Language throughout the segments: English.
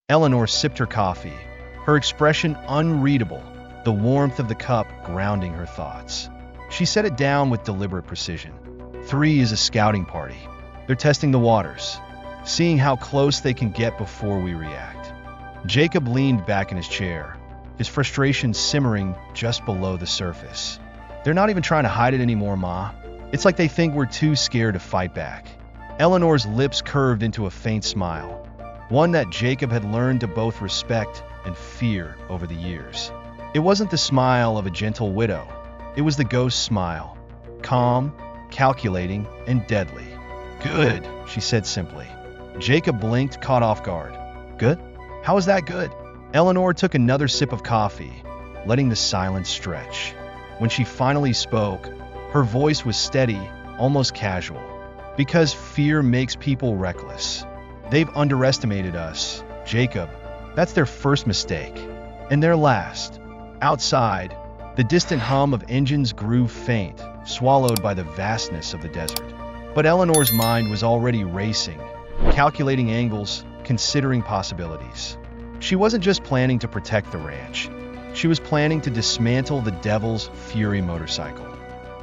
Eleanor sipped her coffee, her expression unreadable, the warmth of the cup grounding her thoughts. She set it down with deliberate precision. 3 is a scouting party. They're testing the waters, seeing how close they can get before we react. Jacob leaned back in his chair, his frustration simmering just below the surface. They're not even trying to hide it anymore, Ma. It's like they think we're too scared to fight back. Eleanor's lips curved into a faint smile, one that Jacob had learned to both respect and fear over the years. It wasn't the smile of a gentle widow. It was the ghost smile, calm, calculating, and deadly. Good, she said simply. Jacob blinked, caught off guard. Good? How is that good? Eleanor took another sip of coffee, letting the silence stretch. When she finally spoke, her voice was steady, almost casual. Because fear makes people reckless. They've underestimated us, Jacob. That's their first mistake. And their last. Outside, the distant hum of engines grew faint, swallowed by the vastness of the desert. But Eleanor's mind was already racing, calculating angles, considering possibilities. She wasn't just planning to protect the ranch. She was planning to dismantle the Devil's Fury motorcycle.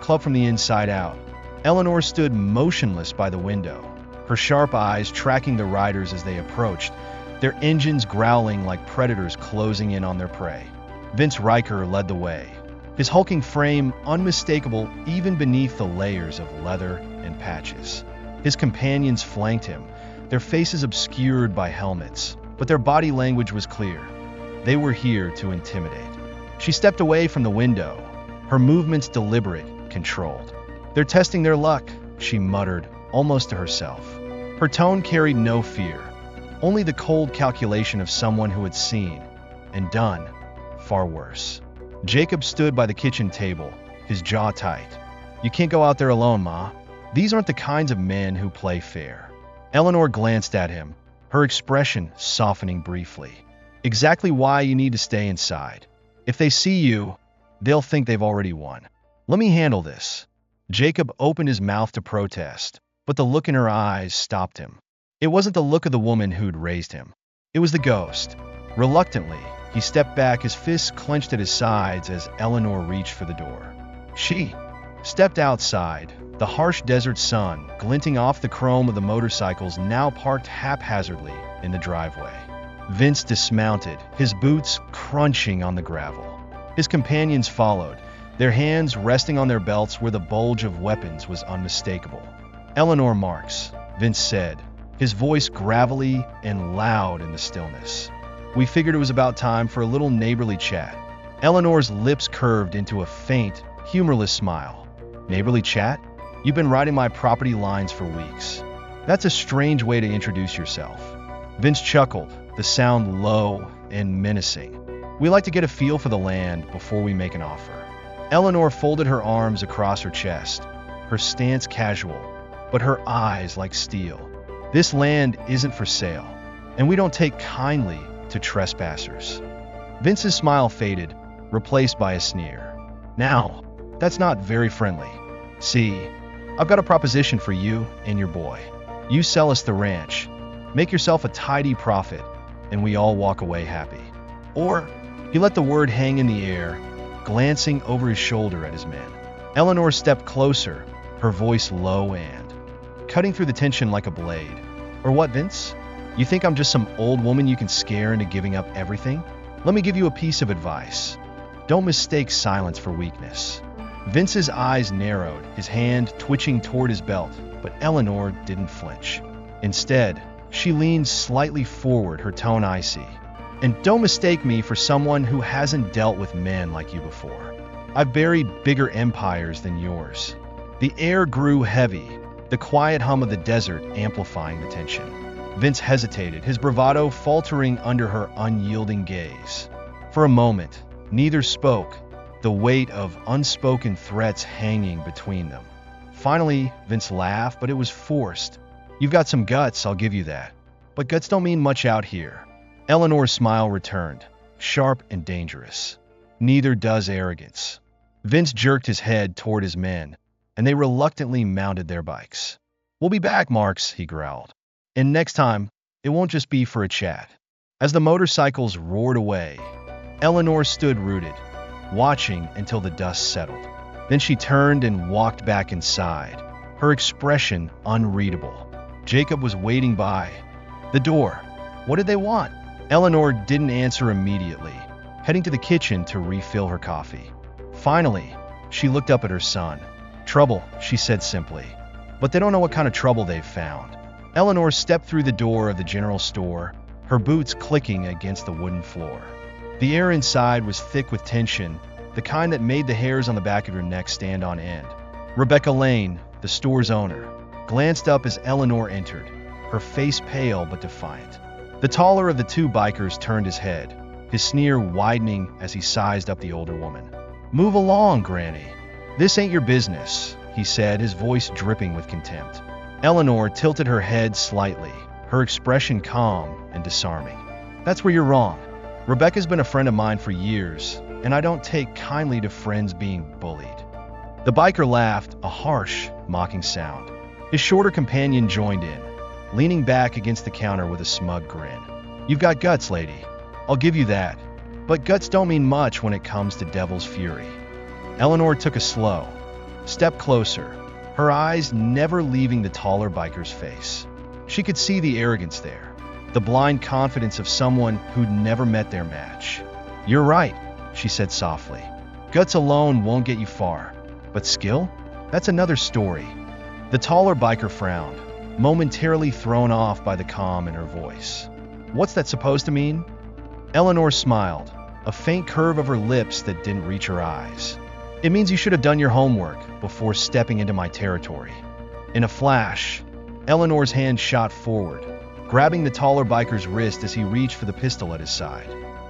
Club from the inside out. Eleanor stood motionless by the window, her sharp eyes tracking the riders as they approached, their engines growling like predators closing in on their prey. Vince Riker led the way, his hulking frame unmistakable even beneath the layers of leather and patches. His companions flanked him, their faces obscured by helmets, but their body language was clear. They were here to intimidate. She stepped away from the window, her movements deliberate, controlled. They're testing their luck, she muttered, almost to herself. Her tone carried no fear, only the cold calculation of someone who had seen and done far worse. Jacob stood by the kitchen table, his jaw tight. You can't go out there alone, Ma. These aren't the kinds of men who play fair. Eleanor glanced at him, her expression softening briefly. Exactly why you need to stay inside. If they see you, they'll think they've already won. Let me handle this. Jacob opened his mouth to protest, but the look in her eyes stopped him. It wasn't the look of the woman who'd raised him. It was the ghost. Reluctantly, he stepped back, his fists clenched at his sides as Eleanor reached for the door. She stepped outside, the harsh desert sun glinting off the chrome of the motorcycles now parked haphazardly in the driveway. Vince dismounted, his boots crunching on the gravel. His companions followed, their hands resting on their belts where the bulge of weapons was unmistakable. Eleanor Marks, Vince said, his voice gravelly and loud in the stillness. We figured it was about time for a little neighborly chat. Eleanor's lips curved into a faint, humorless smile. Neighborly chat? You've been riding my property lines for weeks. That's a strange way to introduce yourself. Vince chuckled, the sound low and menacing. We like to get a feel for the land before we make an offer. Eleanor folded her arms across her chest, her stance casual, but her eyes like steel. This land isn't for sale, and we don't take kindly to trespassers. Vince's smile faded, replaced by a sneer. Now, that's not very friendly. See, I've got a proposition for you and your boy. You sell us the ranch, make yourself a tidy profit, and we all walk away happy. Or, he let the word hang in the air, glancing over his shoulder at his men. Eleanor stepped closer, her voice low and cutting through the tension like a blade. Or what, Vince? You think I'm just some old woman you can scare into giving up everything? Let me give you a piece of advice. Don't mistake silence for weakness. Vince's eyes narrowed, his hand twitching toward his belt, but Eleanor didn't flinch. Instead, she leaned slightly forward, her tone icy. And don't mistake me for someone who hasn't dealt with men like you before. I've buried bigger empires than yours. The air grew heavy, the quiet hum of the desert amplifying the tension. Vince hesitated, his bravado faltering under her unyielding gaze. For a moment, neither spoke, the weight of unspoken threats hanging between them. Finally, Vince laughed, but it was forced. You've got some guts, I'll give you that. But guts don't mean much out here. Eleanor's smile returned, sharp and dangerous. Neither does arrogance. Vince jerked his head toward his men, and they reluctantly mounted their bikes. We'll be back, Marks, he growled. And next time, it won't just be for a chat. As the motorcycles roared away, Eleanor stood rooted, watching until the dust settled. Then she turned and walked back inside, her expression unreadable. Jacob was waiting by the door. What did they want? Eleanor didn't answer immediately, heading to the kitchen to refill her coffee. Finally, she looked up at her son. Trouble, she said simply. But they don't know what kind of trouble they've found. Eleanor stepped through the door of the general store, her boots clicking against the wooden floor. The air inside was thick with tension, the kind that made the hairs on the back of your neck stand on end. Rebecca Lane, the store's owner, glanced up as Eleanor entered, her face pale but defiant. The taller of the two bikers turned his head, his sneer widening as he sized up the older woman. "Move along, Granny. This ain't your business," he said, his voice dripping with contempt. Eleanor tilted her head slightly, her expression calm and disarming. "That's where you're wrong. Rebecca's been a friend of mine for years, and I don't take kindly to friends being bullied." The biker laughed, a harsh, mocking sound. His shorter companion joined in, leaning back against the counter with a smug grin. "You've got guts, lady. I'll give you that. But guts don't mean much when it comes to devil's fury." Eleanor took a slow step closer, her eyes never leaving the taller biker's face. She could see the arrogance there, the blind confidence of someone who'd never met their match. "You're right," she said softly. "Guts alone won't get you far. But skill? That's another story." The taller biker frowned, momentarily thrown off by the calm in her voice. "What's that supposed to mean?" Eleanor smiled, a faint curve of her lips that didn't reach her eyes. "It means you should have done your homework before stepping into my territory." In a flash, Eleanor's hand shot forward, grabbing the taller biker's wrist as he reached for the pistol at his side.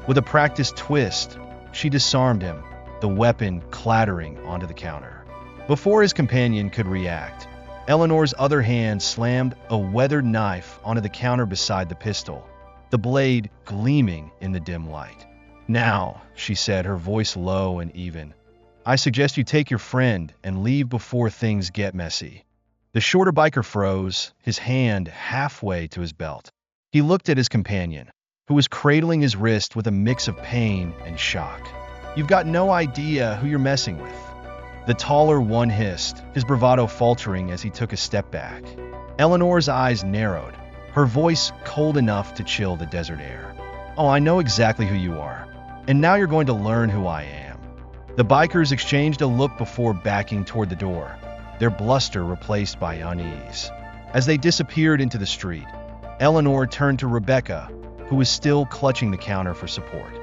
With a practiced twist, she disarmed him, the weapon clattering onto the counter. Before his companion could react, Eleanor's other hand slammed a weathered knife onto the counter beside the pistol, the blade gleaming in the dim light. "Now," she said, her voice low and even, "I suggest you take your friend and leave before things get messy." The shorter biker froze, his hand halfway to his belt. He looked at his companion, who was cradling his wrist with a mix of pain and shock. "You've got no idea who you're messing with." The taller one hissed, his bravado faltering as he took a step back. Eleanor's eyes narrowed, her voice cold enough to chill the desert air. "Oh, I know exactly who you are. And now you're going to learn who I am." The bikers exchanged a look before backing toward the door, their bluster replaced by unease. As they disappeared into the street, Eleanor turned to Rebecca, who was still clutching the counter for support.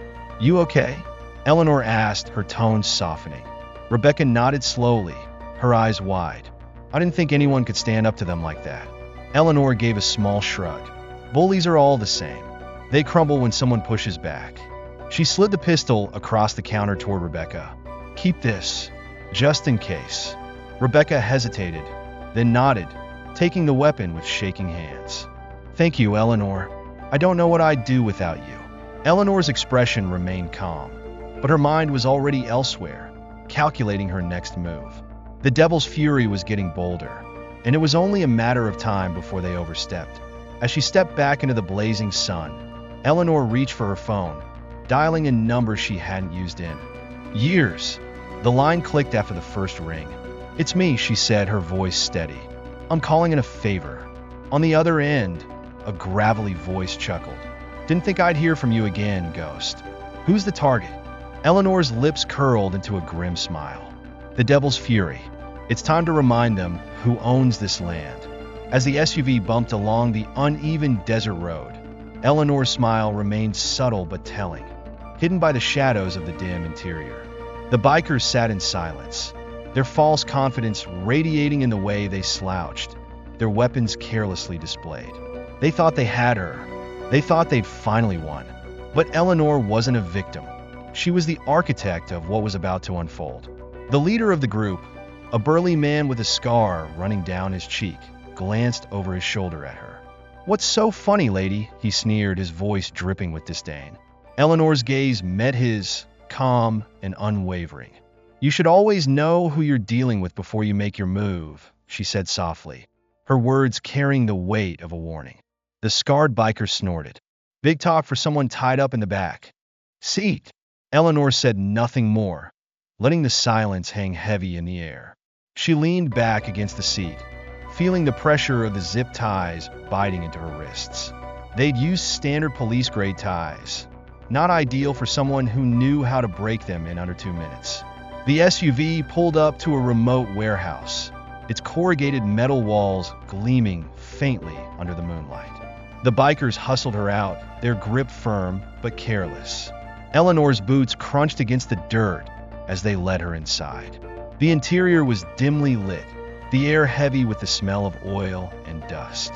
"You okay?" Eleanor asked, her tone softening. Rebecca nodded slowly, her eyes wide. "I didn't think anyone could stand up to them like that." Eleanor gave a small shrug. "Bullies are all the same. They crumble when someone pushes back." She slid the pistol across the counter toward Rebecca. "Keep this, just in case." Rebecca hesitated, then nodded, taking the weapon with shaking hands. "Thank you, Eleanor. I don't know what I'd do without you." Eleanor's expression remained calm, but her mind was already elsewhere, calculating her next move. The devil's fury was getting bolder, and it was only a matter of time before they overstepped. As she stepped back into the blazing sun, Eleanor reached for her phone, dialing a number she hadn't used in years. The line clicked after the first ring. "It's me," she said, her voice steady. "I'm calling in a favor." On the other end, a gravelly voice chuckled. "Didn't think I'd hear from you again, Ghost. Who's the target?" Eleanor's lips curled into a grim smile. "The devil's fury. It's time to remind them who owns this land." As the SUV bumped along the uneven desert road, Eleanor's smile remained subtle but telling, hidden by the shadows of the dim interior. The bikers sat in silence, their false confidence radiating in the way they slouched, their weapons carelessly displayed. They thought they had her. They thought they'd finally won. But Eleanor wasn't a victim. She was the architect of what was about to unfold. The leader of the group, a burly man with a scar running down his cheek, glanced over his shoulder at her. "What's so funny, lady?" he sneered, his voice dripping with disdain. Eleanor's gaze met his, calm and unwavering. "You should always know who you're dealing with before you make your move," she said softly, her words carrying the weight of a warning. The scarred biker snorted. Big talk for someone tied up in the back seat. Eleanor said nothing more, letting the silence hang heavy in the air. She leaned back against the seat, feeling the pressure of the zip ties biting into her wrists. They'd used standard police-grade ties, not ideal for someone who knew how to break them in under 2 minutes. The SUV pulled up to a remote warehouse, its corrugated metal walls gleaming faintly under the moonlight. The bikers hustled her out, their grip firm but careless. Eleanor's boots crunched against the dirt as they led her inside. The interior was dimly lit, the air heavy with the smell of oil and dust.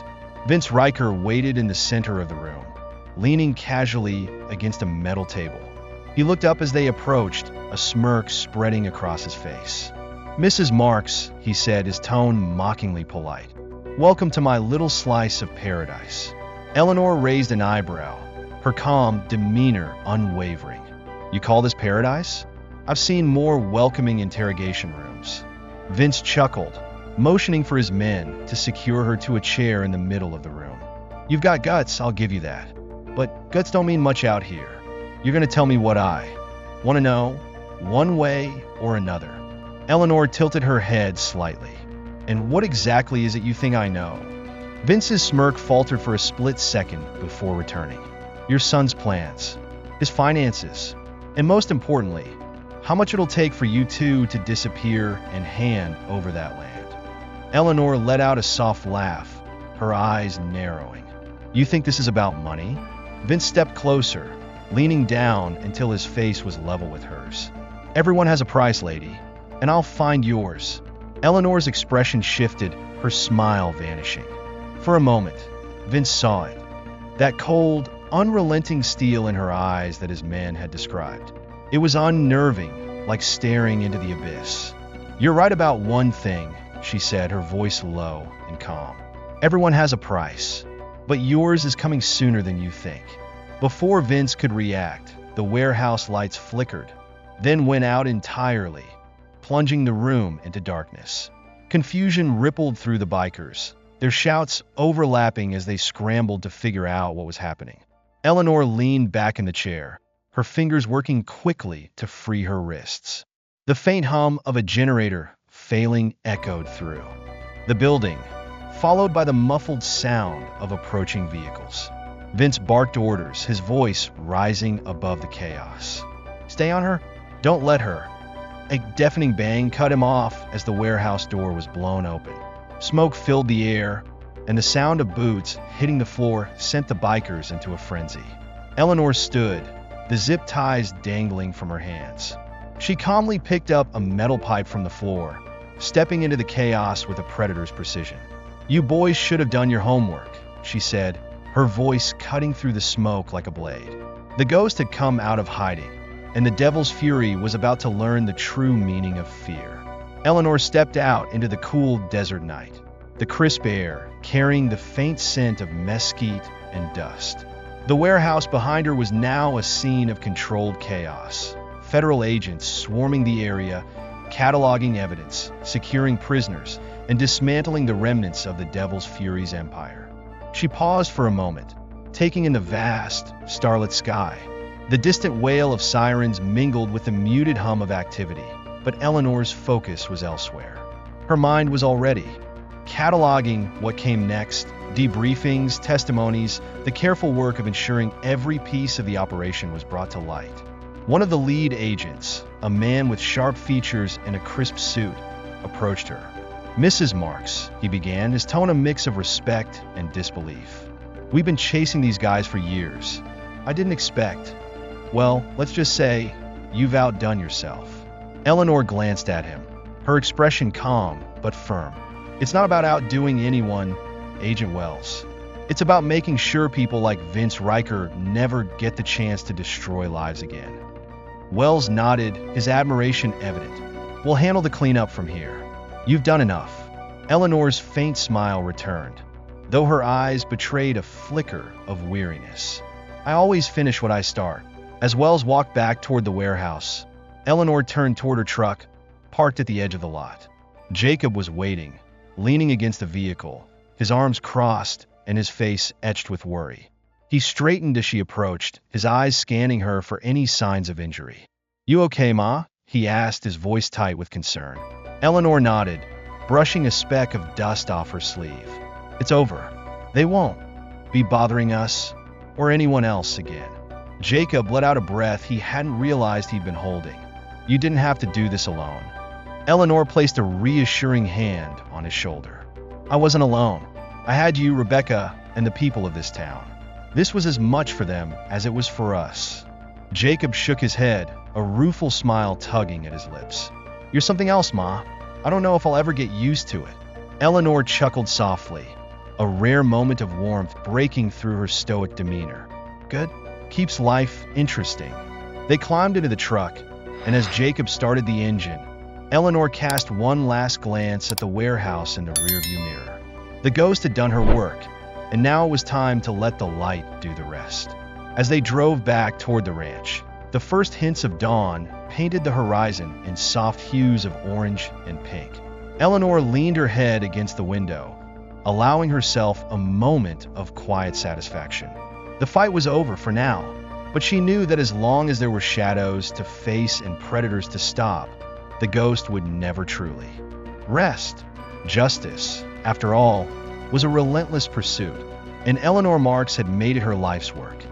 Vince Riker waited in the center of the room, leaning casually against a metal table. He looked up as they approached, a smirk spreading across his face. "Mrs. Marks," he said, his tone mockingly polite. "Welcome to my little slice of paradise." Eleanor raised an eyebrow, her calm demeanor unwavering. "You call this paradise? I've seen more welcoming interrogation rooms." Vince chuckled, motioning for his men to secure her to a chair in the middle of the room. "You've got guts, I'll give you that. But guts don't mean much out here. You're going to tell me what I want to know, one way or another." Eleanor tilted her head slightly. "And what exactly is it you think I know?" Vince's smirk faltered for a split second before returning. "Your son's plans, his finances, and most importantly, how much it'll take for you two to disappear and hand over that land." Eleanor let out a soft laugh, her eyes narrowing. "You think this is about money?" Vince stepped closer, leaning down until his face was level with hers. "Everyone has a price, lady, and I'll find yours." Eleanor's expression shifted, her smile vanishing. For a moment, Vince saw it. That cold, unrelenting steel in her eyes that his man had described. It was unnerving, like staring into the abyss. "You're right about one thing," she said, her voice low and calm. "Everyone has a price, but yours is coming sooner than you think." Before Vince could react, the warehouse lights flickered, then went out entirely, plunging the room into darkness. Confusion rippled through the bikers, their shouts overlapping as they scrambled to figure out what was happening. Eleanor leaned back in the chair, her fingers working quickly to free her wrists. The faint hum of a generator failing echoed through the building, followed by the muffled sound of approaching vehicles. Vince barked orders, his voice rising above the chaos. "Stay on her. Don't let her." A deafening bang cut him off as the warehouse door was blown open. Smoke filled the air, and the sound of boots hitting the floor sent the bikers into a frenzy. Eleanor stood, the zip ties dangling from her hands. She calmly picked up a metal pipe from the floor, stepping into the chaos with a predator's precision. "You boys should have done your homework," she said, her voice cutting through the smoke like a blade. The ghost had come out of hiding, and the devil's fury was about to learn the true meaning of fear. Eleanor stepped out into the cool desert night, the crisp air carrying the faint scent of mesquite and dust. The warehouse behind her was now a scene of controlled chaos. Federal agents swarming the area, cataloging evidence, securing prisoners, and dismantling the remnants of the Devil's Fury's empire. She paused for a moment, taking in the vast, starlit sky. The distant wail of sirens mingled with the muted hum of activity, but Eleanor's focus was elsewhere. Her mind was already cataloging what came next, debriefings, testimonies, the careful work of ensuring every piece of the operation was brought to light. One of the lead agents, a man with sharp features and a crisp suit, approached her. "Mrs. Marks," he began, his tone a mix of respect and disbelief. "We've been chasing these guys for years. I didn't expect. Well, let's just say, you've outdone yourself." Eleanor glanced at him, her expression calm but firm. "It's not about outdoing anyone, Agent Wells. It's about making sure people like Vince Riker never get the chance to destroy lives again." Wells nodded, his admiration evident. "We'll handle the cleanup from here. You've done enough." Eleanor's faint smile returned, though her eyes betrayed a flicker of weariness. "I always finish what I start." As Wells walked back toward the warehouse, Eleanor turned toward her truck, parked at the edge of the lot. Jacob was waiting, leaning against the vehicle, his arms crossed and his face etched with worry. He straightened as she approached, his eyes scanning her for any signs of injury. "You okay, Ma?" he asked, his voice tight with concern. Eleanor nodded, brushing a speck of dust off her sleeve. "It's over. They won't be bothering us or anyone else again." Jacob let out a breath he hadn't realized he'd been holding. "You didn't have to do this alone." Eleanor placed a reassuring hand on his shoulder. "I wasn't alone. I had you, Rebecca, and the people of this town. This was as much for them as it was for us." Jacob shook his head, a rueful smile tugging at his lips. "You're something else, Ma. I don't know if I'll ever get used to it." Eleanor chuckled softly, a rare moment of warmth breaking through her stoic demeanor. "Good. Keeps life interesting." They climbed into the truck, and as Jacob started the engine, Eleanor cast one last glance at the warehouse in the rearview mirror. The ghost had done her work, and now it was time to let the light do the rest. As they drove back toward the ranch, the first hints of dawn painted the horizon in soft hues of orange and pink. Eleanor leaned her head against the window, allowing herself a moment of quiet satisfaction. The fight was over for now, but she knew that as long as there were shadows to face and predators to stop, the ghost would never truly rest. Justice, after all, was a relentless pursuit, and Eleanor Marks had made it her life's work.